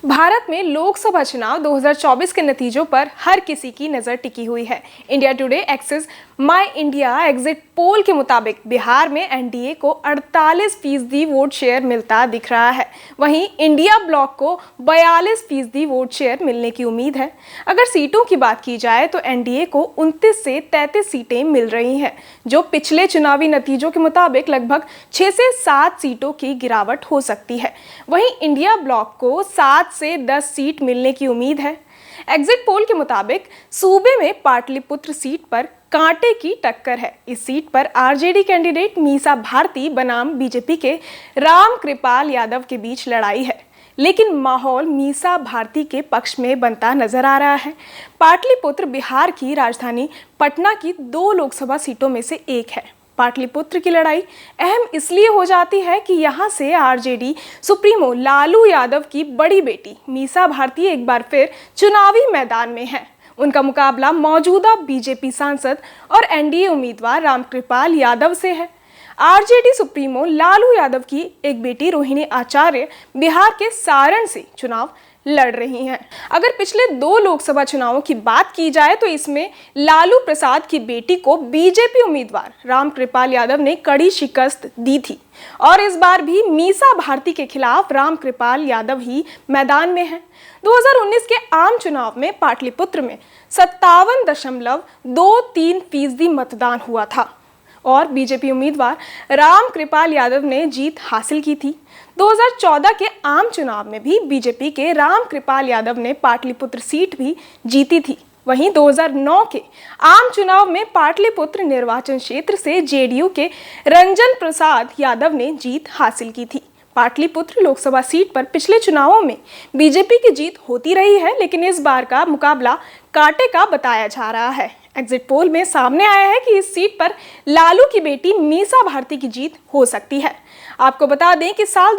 भारत में लोकसभा चुनाव 2024 के नतीजों पर हर किसी की नजर टिकी हुई है। इंडिया टुडे एक्सेस माई इंडिया एग्जिट पोल के मुताबिक बिहार में एनडीए को 48% वोट शेयर मिलता दिख रहा है। वहीं इंडिया ब्लॉक को 42% वोट शेयर मिलने की उम्मीद है। अगर सीटों की बात की जाए तो एनडीए को 29 से 33 सीटें मिल रही हैं, जो पिछले चुनावी नतीजों के मुताबिक लगभग 6 से 7 सीटों की गिरावट हो सकती है। वहीं इंडिया ब्लॉक को 7 से 10 सीट मिलने की उम्मीद है। एग्जिट पोल के मुताबिक सूबे में पाटलिपुत्र सीट पर कांटे की टक्कर है। इस सीट पर आरजेडी कैंडिडेट मीसा भारती बनाम बीजेपी के रामकृपाल यादव के बीच लड़ाई है, लेकिन माहौल मीसा भारती के पक्ष में बनता नजर आ रहा है। पाटलिपुत्र बिहार की राजधानी पटना की 2 लोकसभा सीटों में से एक है। पाटलिपुत्र की लड़ाई अहम इसलिए हो जाती है कि यहाँ से आरजेडी सुप्रीमो लालू यादव की बड़ी बेटी मीसा भारती एक बार फिर चुनावी मैदान में है। उनका मुकाबला मौजूदा बीजेपी सांसद और एनडीए उम्मीदवार रामकृपाल यादव से है। आरजेडी सुप्रीमो लालू यादव की एक बेटी रोहिणी आचार्य बिहार के सारण से चुनाव लड़ रही हैं। अगर पिछले 2 लोकसभा चुनावों की बात की जाए तो इसमें लालू प्रसाद की बेटी को बीजेपी उम्मीदवार रामकृपाल यादव ने कड़ी शिकस्त दी थी और इस बार भी मीसा भारती के खिलाफ रामकृपाल यादव ही मैदान में हैं। 2019 के आम चुनाव में पाटलिपुत्र में 57.23% मतदान हुआ था और बीजेपी उम्मीदवार रामकृपाल यादव ने जीत हासिल की थी। 2014 के आम चुनाव में भी बीजेपी के रामकृपाल यादव ने पाटलिपुत्र सीट भी जीती थी। वहीं 2009 के आम चुनाव में पाटलिपुत्र निर्वाचन क्षेत्र से जेडीयू के रंजन प्रसाद यादव ने जीत हासिल की थी। पाटलिपुत्र लोकसभा सीट पर पिछले चुनावों में बीजेपी की जीत होती रही है, लेकिन इस बार का मुकाबला कांटे का बताया जा रहा है। एग्जिट पोल में सामने आया है कि इस सीट पर लालू की बेटी मीसा भारती की जीत हो सकती है। आपको बता दें कि साल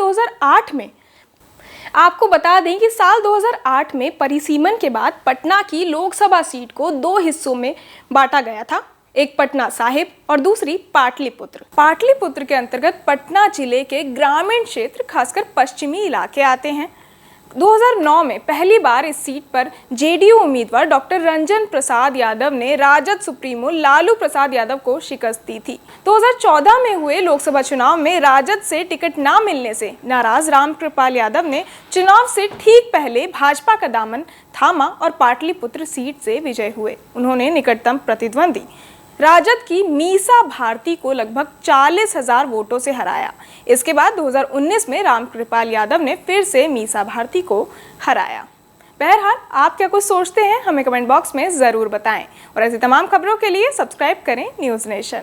2008 में परिसीमन के बाद पटना की लोकसभा सीट को 2 हिस्सों में बांटा गया था, एक पटना साहिब और दूसरी पाटलिपुत्र। पाटलिपुत्र के अंतर्गत पटना जिले के ग्रामीण क्षेत्र खासकर पश्चिमी इलाके आते हैं। 2009 में पहली बार इस सीट पर जेडीयू उम्मीदवार डॉक्टर रंजन प्रसाद यादव ने राजद सुप्रीमो लालू प्रसाद यादव को शिकस्त दी थी। 2014 में हुए लोकसभा चुनाव में राजद से टिकट न मिलने से नाराज रामकृपाल यादव ने चुनाव से ठीक पहले भाजपा का दामन थामा और पाटलिपुत्र सीट से विजय हुए। उन्होंने निकटतम प्रतिद्वंदी राजद की मीसा भारती को लगभग 40,000 वोटों से हराया। इसके बाद 2019 में रामकृपाल यादव ने फिर से मीसा भारती को हराया। बहरहाल, आप क्या कुछ सोचते हैं हमें कमेंट बॉक्स में ज़रूर बताएं और ऐसी तमाम खबरों के लिए सब्सक्राइब करें न्यूज़ नेशन।